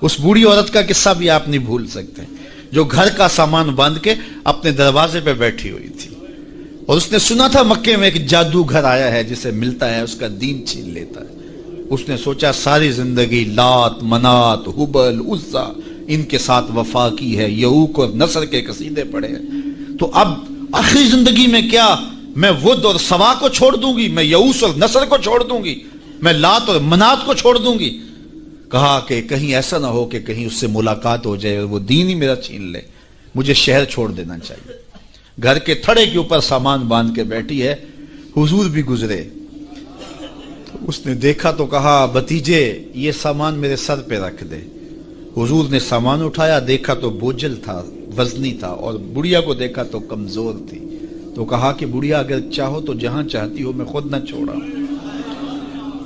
اس بوڑھی عورت کا قصہ بھی آپ نہیں بھول سکتے جو گھر کا سامان باندھ کے اپنے دروازے پہ بیٹھی ہوئی تھی، اور اس نے سنا تھا مکے میں ایک جادوگر آیا ہے جسے ملتا ہے اس کا دین چھین لیتا ہے۔ اس نے سوچا ساری زندگی لات، منات، حبل، عزا ان کے ساتھ وفا کی ہے، یعوق اور نصر کے قصیدے پڑھے ہیں، تو اب آخری زندگی میں کیا میں ود اور سوا کو چھوڑ دوں گی، میں یعوق اور نصر کو چھوڑ دوں گی، میں لات اور منات کو چھوڑ دوں گی؟ کہا کہ کہیں ایسا نہ ہو کہ کہیں اس سے ملاقات ہو جائے اور وہ دین ہی میرا چھین لے، مجھے شہر چھوڑ دینا چاہیے۔ گھر کے تھڑے کے اوپر سامان باندھ کے بیٹھی ہے، حضور بھی گزرے، اس نے دیکھا تو کہا بھتیجے یہ سامان میرے سر پہ رکھ دے۔ حضور نے سامان اٹھایا، دیکھا تو بوجھل تھا، وزنی تھا، اور بڑھیا کو دیکھا تو کمزور تھی، تو کہا کہ بڑھیا اگر چاہو تو جہاں چاہتی ہو میں خود نہ چھوڑا۔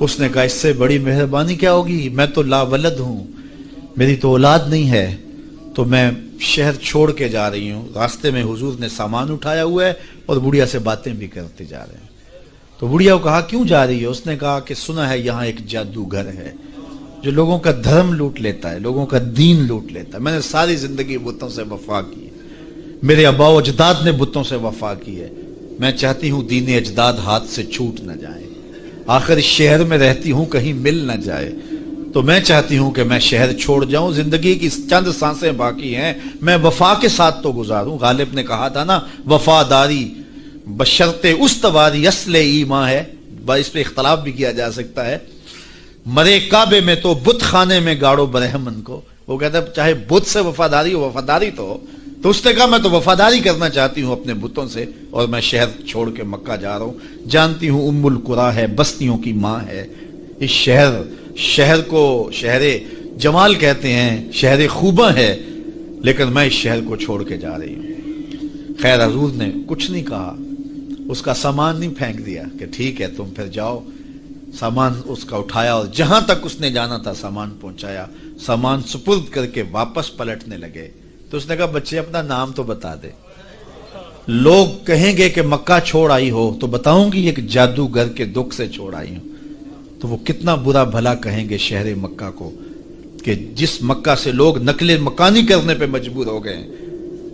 اس نے کہا اس سے بڑی مہربانی کیا ہوگی، میں تو لا ولد ہوں، میری تو اولاد نہیں ہے، تو میں شہر چھوڑ کے جا رہی ہوں۔ راستے میں حضور نے سامان اٹھایا ہوا ہے اور بڑھیا سے باتیں بھی کرتے جا رہے ہیں۔ تو بڑھیا کو کہا کیوں جا رہی ہے؟ اس نے کہا کہ سنا ہے یہاں ایک جادوگر ہے جو لوگوں کا دھرم لوٹ لیتا ہے، لوگوں کا دین لوٹ لیتا ہے۔ میں نے ساری زندگی بتوں سے وفا کی ہے، میرے آباء و اجداد نے بتوں سے وفا کی ہے، میں چاہتی ہوں دین اجداد ہاتھ سے چھوٹ نہ جائے، آخر اس شہر میں رہتی ہوں کہیں مل نہ جائے، تو میں چاہتی ہوں کہ میں شہر چھوڑ جاؤں، زندگی کی چند سانسیں باقی ہیں، میں وفا کے ساتھ تو گزاروں۔ غالب نے کہا تھا نا وفاداری بشرط استواری اصل ایمان ہے، اس پہ اختلاف بھی کیا جا سکتا ہے۔ مرے کعبے میں تو بت خانے میں گاڑو برہمن کو، وہ کہتا ہے چاہے بت سے وفاداری ہو، وفاداری تو اس نے کہا میں تو وفاداری کرنا چاہتی ہوں اپنے بتوں سے، اور میں شہر چھوڑ کے مکہ جا رہا ہوں، جانتی ہوں ام القریٰ ہے، بستیوں کی ماں ہے، اس شہر کو شہر جمال کہتے ہیں، شہر خوباں ہے، لیکن میں اس شہر کو چھوڑ کے جا رہی ہوں۔ خیر حضور نے کچھ نہیں کہا، اس کا سامان نہیں پھینک دیا کہ ٹھیک ہے تم پھر جاؤ، سامان اس کا اٹھایا اور جہاں تک اس نے جانا تھا سامان پہنچایا، سامان سپرد کر کے واپس پلٹنے لگے تو اس نے کہا بچے اپنا نام تو بتا دے، لوگ کہیں گے کہ مکہ چھوڑ آئی ہو تو بتاؤں گی ایک جادوگر کے دکھ سے چھوڑ آئی ہوں، تو وہ کتنا برا بھلا کہیں گے شہر مکہ کو کہ جس مکہ سے لوگ نقل مکانی کرنے پہ مجبور ہو گئے،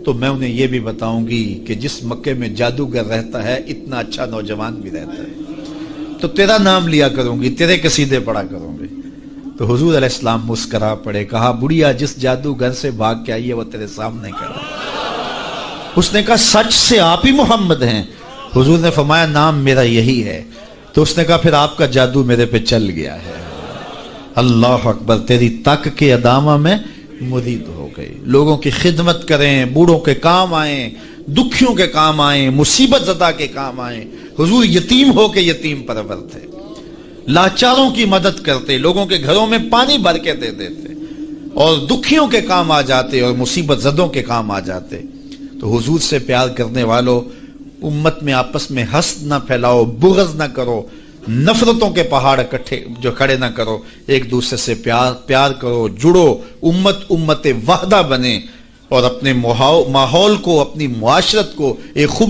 تو میں انہیں یہ بھی بتاؤں گی کہ جس مکے میں جادوگر رہتا ہے اتنا اچھا نوجوان بھی رہتا ہے، تو تیرا نام لیا کروں گی، تیرے قصیدے پڑھا کروں گی۔ تو حضور علیہ السلام مسکرا پڑے، کہا بڑھیا جس جادوگر سے بھاگ کے آئی ہے وہ تیرے سامنے کھڑا ہے۔ اس نے کہا سچ سے آپ ہی محمد ہیں؟ حضور نے فرمایا نام میرا یہی ہے۔ تو اس نے کہا پھر آپ کا جادو میرے پہ چل گیا ہے۔ اللہ اکبر، تیری تک کے ادامہ میں مرید ہو گئی، لوگوں کی خدمت کریں، بوڑھوں کے کام آئیں، دکھیوں کے کام آئیں، مصیبت زدہ کے کام آئیں۔ حضور یتیم ہو کے یتیم پرور تھے، لاچاروں کی مدد کرتے، لوگوں کے گھروں میں پانی بھر کے دے دیتے، اور دکھیوں کے کام آ جاتے اور مصیبت زدوں کے کام آ جاتے۔ تو حضور سے پیار کرنے والوں، امت میں آپس میں حسد نہ پھیلاؤ، بغض نہ کرو، نفرتوں کے پہاڑ کھڑے نہ کرو، ایک دوسرے سے پیار کرو، جڑو، امت وحدہ بنے، اور اپنے ماحول کو، اپنی معاشرت کو ایک خوب